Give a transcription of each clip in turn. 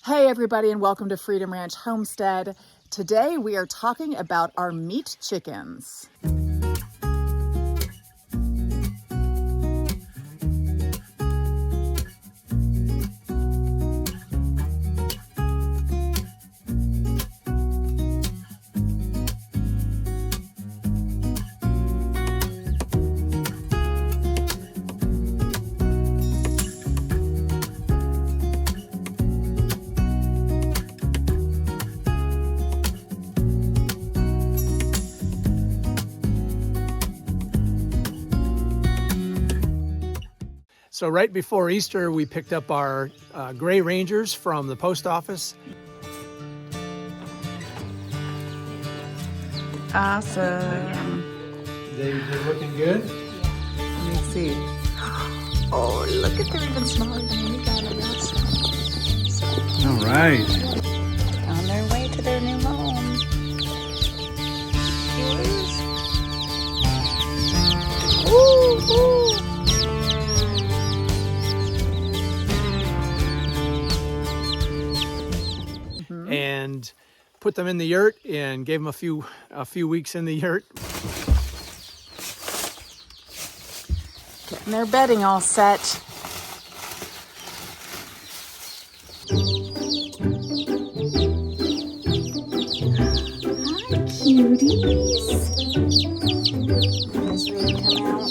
Hey everybody, and welcome to Freedom Ranch Homestead. Today we are talking about our meat chickens. So right before Easter, we picked up our gray rangers from the post office. Awesome. They're looking good. Let me see. Oh, look at they're even smaller than we got it last time. All right. On their way to their new home. Woo, woo. And put them in the yurt and gave them a few weeks in the yurt. Getting their bedding all set. Hi, cuties. Is ready to come out?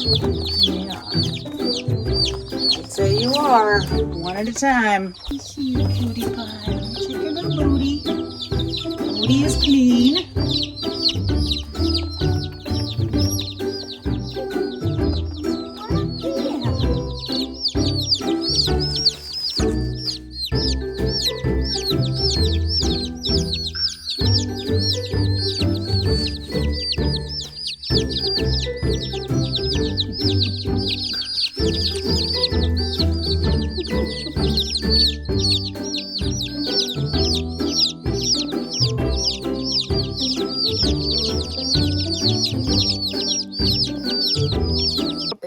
Yeah. I'd say you are. One at a time. Cutie pie. Check your little booty. Booty is clean.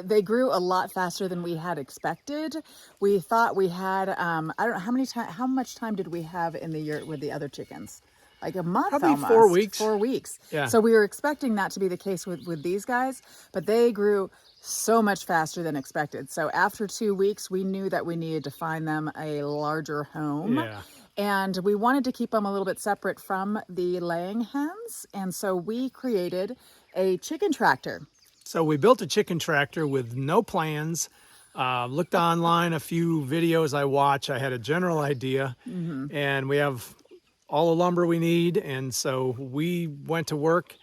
They grew a lot faster than we had expected. We thought we had, I don't know, how much time did we have in the yurt with the other chickens? Like a month Probably almost. 4 weeks. 4 weeks. Yeah. So we were expecting that to be the case with these guys, but they grew so much faster than expected. So after 2 weeks, we knew that we needed to find them a larger home. Yeah. And we wanted to keep them a little bit separate from the laying hens. And so we created a chicken tractor. So we built a chicken tractor with no plans. Looked online, a few videos I watched. I had a general idea, and we have all the lumber we need. And so we went to work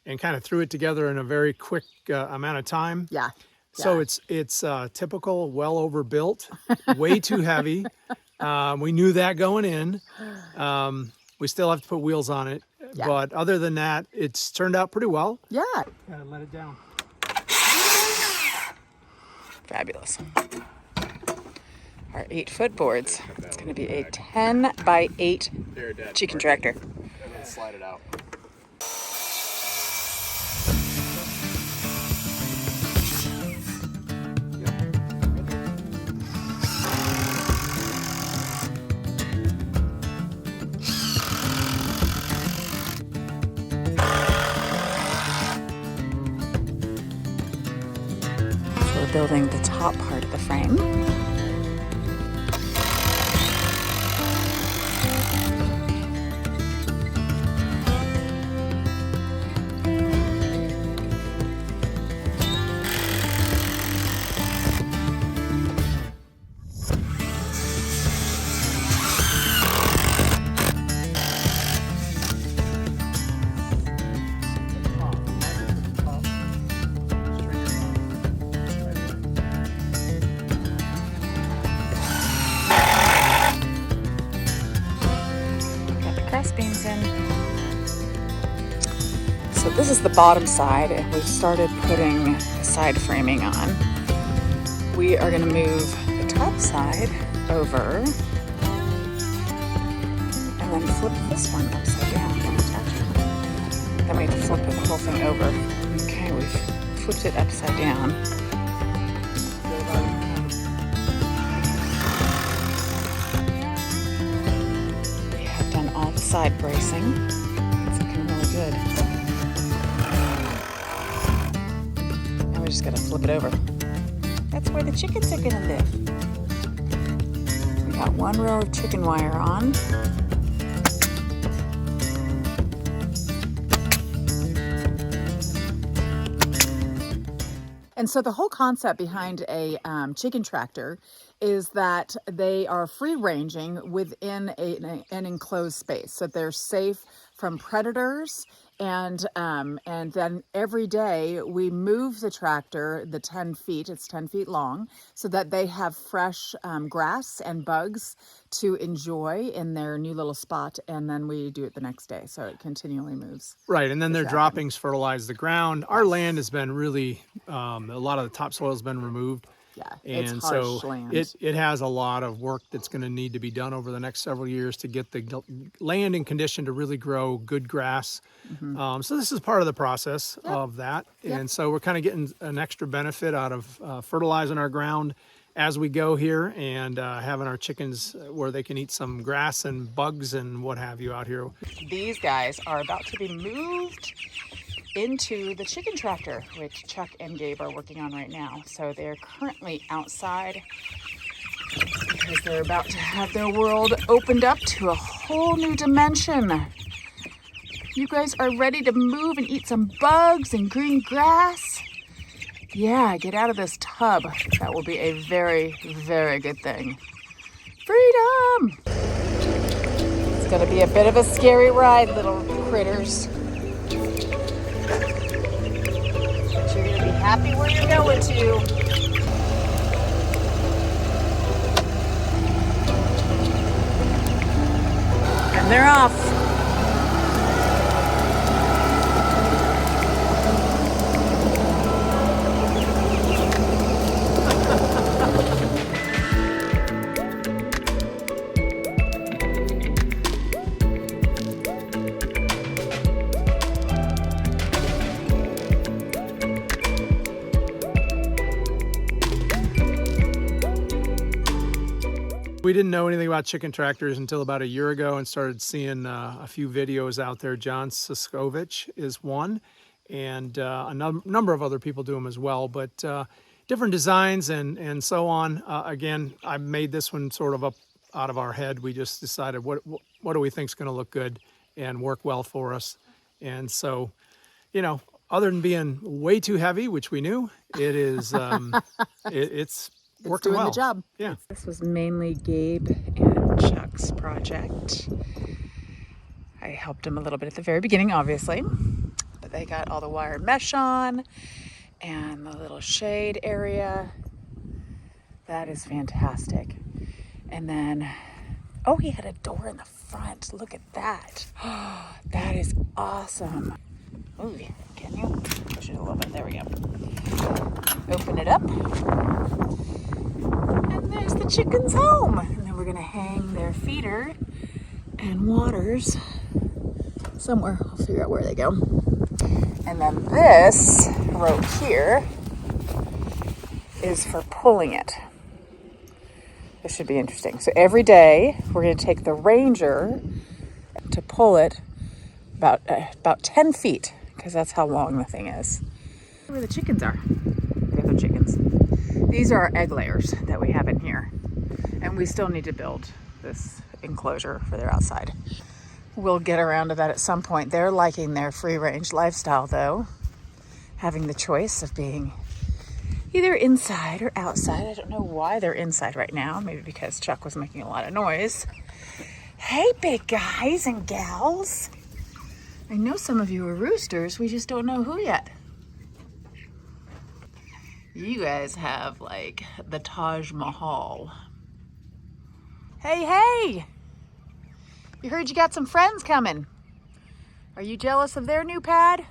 and kind of threw it together in a very quick amount of time. Yeah. So it's typical, well overbuilt, way too heavy. We knew that going in. We still have to put wheels on it, but other than that, it's turned out pretty well. Yeah. Gotta let it down. Fabulous. Our 8-foot boards. It's going to be a 10 by 8 chicken tractor. And then slide it out. So we're building the top part of the frame. Beams in. So this is the bottom side, and we've started putting the side framing on. We are going to move the top side over and then flip this one upside down and attach it. Then we have to flip the whole thing over. Okay, we've flipped it upside down. side bracing. It's looking really good. Now we just gotta flip it over. That's where the chickens are gonna live. We got one row of chicken wire on. And so the whole concept behind a chicken tractor is that they are free ranging within an enclosed space, so they're safe from predators. And then every day we move the tractor the 10 feet, it's 10 feet long, so that they have fresh grass and bugs to enjoy in their new little spot. And then we do it the next day, so it continually moves. Right, and then their Exactly. droppings fertilize the ground. Our land has been really, a lot of the topsoil has been removed. Yeah, And it's so harsh land. it has a lot of work that's going to need to be done over the next several years to get the land in condition to really grow good grass. So this is part of the process of that. And so we're kind of getting an extra benefit out of fertilizing our ground as we go here, and having our chickens where they can eat some grass and bugs and what have you out here. These guys are about to be moved into the chicken tractor, which Chuck and Gabe are working on right now. So they're currently outside because they're about to have their world opened up to a whole new dimension. You guys are ready to move and eat some bugs and green grass? Yeah, get out of this tub. That will be a very, very good thing. Freedom! It's gonna be a bit of a scary ride, little critters. But you're gonna be happy where you're going to. And they're off. We didn't know anything about chicken tractors until about a year ago and started seeing a few videos out there. John Siskovich is one, and a number of other people do them as well, but different designs and so on. Again, I made this one sort of up out of our head. We just decided what do we think is going to look good and work well for us. And so, you know, other than being way too heavy, which we knew, it is it's working doing well. the job. Yeah. This was mainly Gabe and Chuck's project. I helped them a little bit at the very beginning, obviously, but they got all the wire mesh on and the little shade area. That is fantastic. And then, oh, he had a door in the front. Look at that. That is awesome. Oh, can you push it a little bit? There we go. Open it up. And there's the chicken's home. And then we're gonna hang their feeder and waters somewhere. I'll figure out where they go. And then this rope here is for pulling it. This should be interesting. So every day we're gonna take the Ranger to pull it about 10 feet, because that's how long the thing is. Where the chickens are. The other chickens. These are our egg layers that we have in here. And we still need to build this enclosure for their outside. We'll get around to that at some point. They're liking their free range lifestyle though. Having the choice of being either inside or outside. I don't know why they're inside right now. Maybe because Chuck was making a lot of noise. Hey, big guys and gals. I know some of you are roosters. We just don't know who yet. You guys have like the Taj Mahal. Hey, hey! You heard you got some friends coming. Are you jealous of their new pad?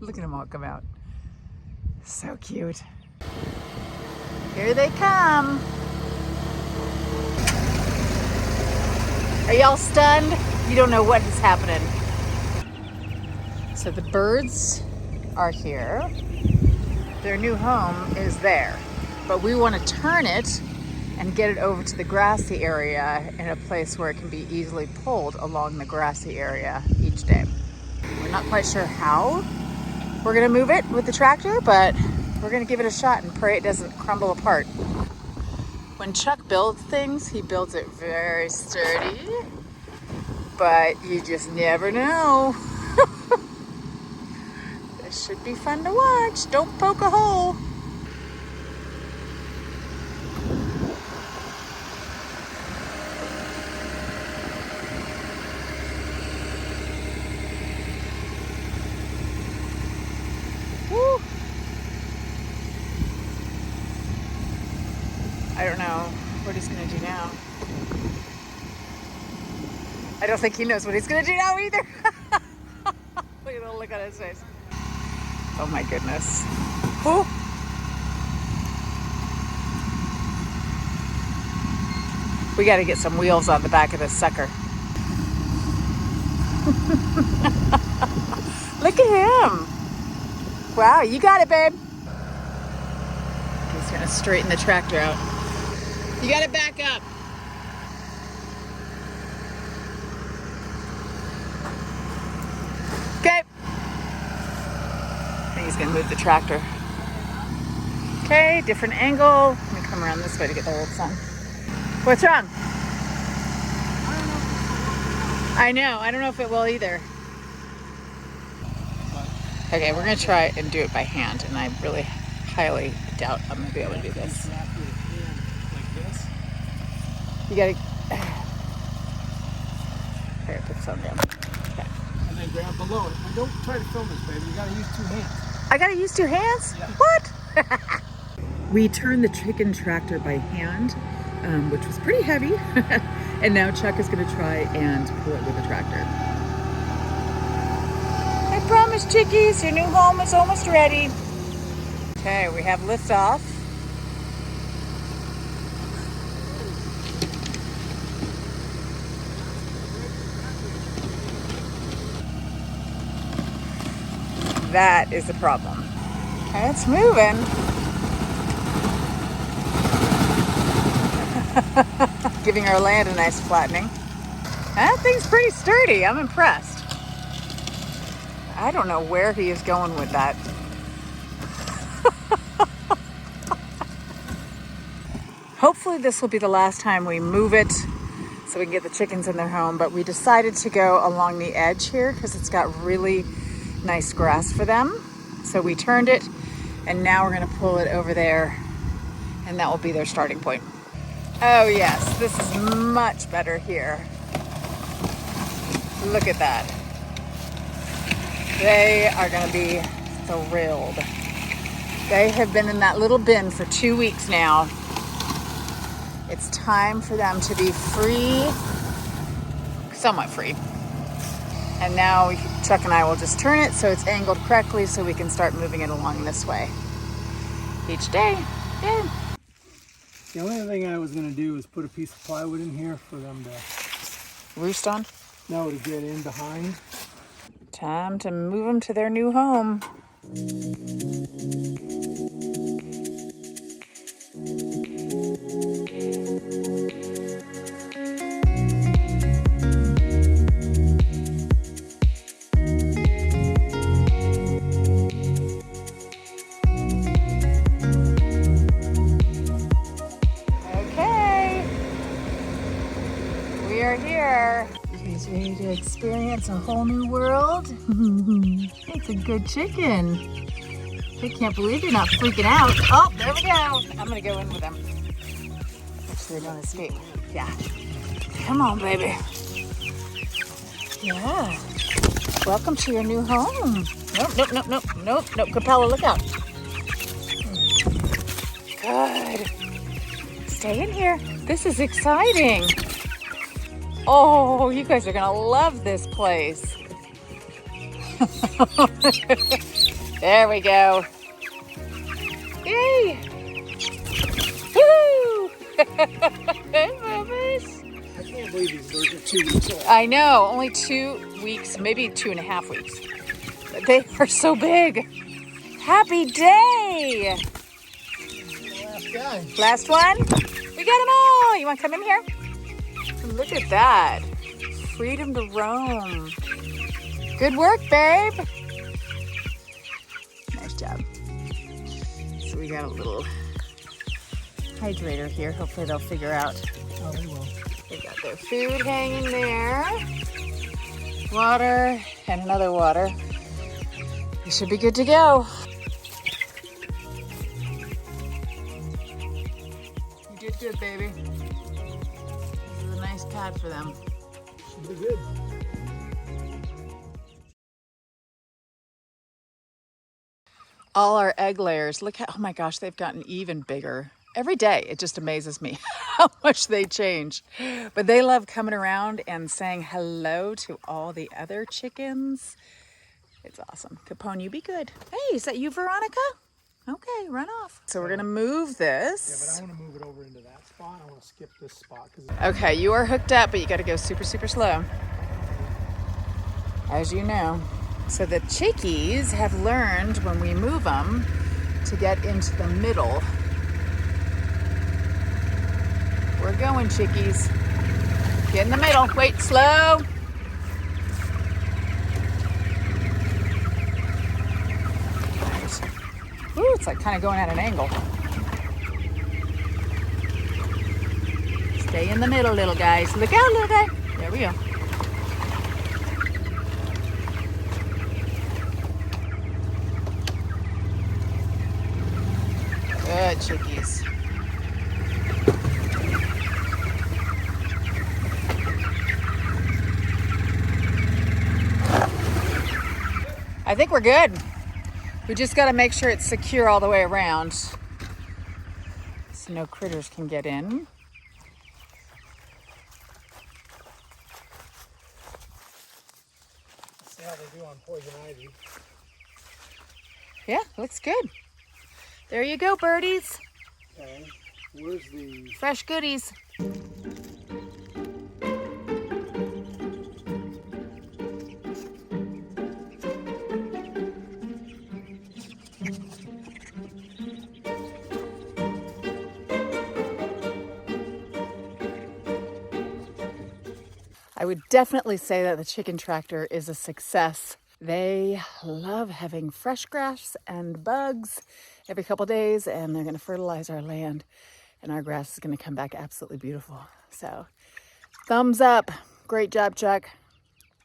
Look at them all come out. So cute. Here they come. Are y'all stunned? You don't know what is happening. So the birds are here. Their new home is there, but we want to turn it and get it over to the grassy area in a place where it can be easily pulled along the grassy area each day. We're not quite sure how we're gonna move it with the tractor, but we're gonna give it a shot and pray it doesn't crumble apart. When Chuck builds things, he builds it very sturdy, but you just never know. This should be fun to watch. Don't poke a hole. Woo. I don't know what he's gonna do now. I don't think he knows what he's gonna do now either. Look at the look on his face. Oh my goodness. Woo. We gotta get some wheels on the back of this sucker. Look at him. Wow, you got it, babe. He's gonna straighten the tractor out. You gotta back up. Okay. I think he's gonna move the tractor. Okay, different angle. Let me come around this way to get the old sun. What's wrong? I know, I don't know if it will either. Okay, we're gonna try and do it by hand, and I really highly doubt I'm gonna be able to do this. You gotta. Here, put some down. Okay. And then grab below it. And don't try to film this, baby. You gotta use 2 hands. I gotta use 2 hands? Yeah. What? We turned the chicken tractor by hand, which was pretty heavy. And now Chuck is gonna try and pull it with a tractor. I promise, chickies, your new home is almost ready. Okay, we have liftoff. That is the problem. Okay, it's moving. Giving our land a nice flattening. That thing's pretty sturdy. I'm impressed. I don't know where he is going with that. Hopefully this will be the last time we move it so we can get the chickens in their home, but we decided to go along the edge here because it's got really nice grass for them. So we turned it, and now we're gonna pull it over there, and that will be their starting point. Oh yes, this is much better here. Look at that. They are gonna be thrilled. They have been in that little bin for 2 weeks now. It's time for them to be free, somewhat free. And now Chuck and I will just turn it so it's angled correctly so we can start moving it along this way each day. Yeah. The only thing I was going to do is put a piece of plywood in here for them to Roost on? No, to get in behind. Time to move them to their new home. Here. You guys ready to experience a whole new world? It's a good chicken. I can't believe you're not freaking out. Oh, there we go. I'm gonna go in with them. Make sure they don't escape. Yeah. Come on, baby. Yeah. Welcome to your new home. Nope. Capella, look out. Good. Stay in here. This is exciting. Oh, you guys are gonna love this place. There we go. Yay! Woo! Hey, babies. I can't believe these birds are 2 weeks old. I know, only 2 weeks, maybe 2.5 weeks. But they are so big. Happy day! Last guy. Last one? We We got them all. You want to come in here? Look at that. Freedom to roam. Good work, babe. Nice job. So we got a little hydrator here. Hopefully they'll figure out. Oh, they will. They got their food hanging there. Water and another water. They should be good to go. You did good, baby. This is a nice pad for them. Should be good. All our egg layers. Look how, oh my gosh, they've gotten even bigger. Every day, it just amazes me how much they change. But they love coming around and saying hello to all the other chickens. It's awesome. Capone, you be good. Hey, is that you, Veronica? Okay, run off. So we're gonna move this. Yeah, but I want to move it over into that spot. I want to skip this spot. Okay, you are hooked up, but you gotta go super, super slow. As you know. So the chickies have learned when we move them to get into the middle. We're going, chickies. Get in the middle. Wait, slow. Right. Ooh, it's like kind of going at an angle. Stay in the middle, little guys. Look out, little guy. There we go. Good, chickies. I think we're good. We just got to make sure it's secure all the way around so no critters can get in. See how they do on poison ivy. Yeah, looks good. There you go, birdies. Okay, where's the... Fresh goodies. I would definitely say that the chicken tractor is a success. They love having fresh grass and bugs every couple days, and they're going to fertilize our land, and our grass is going to come back absolutely beautiful. So, thumbs up. Great job, Chuck.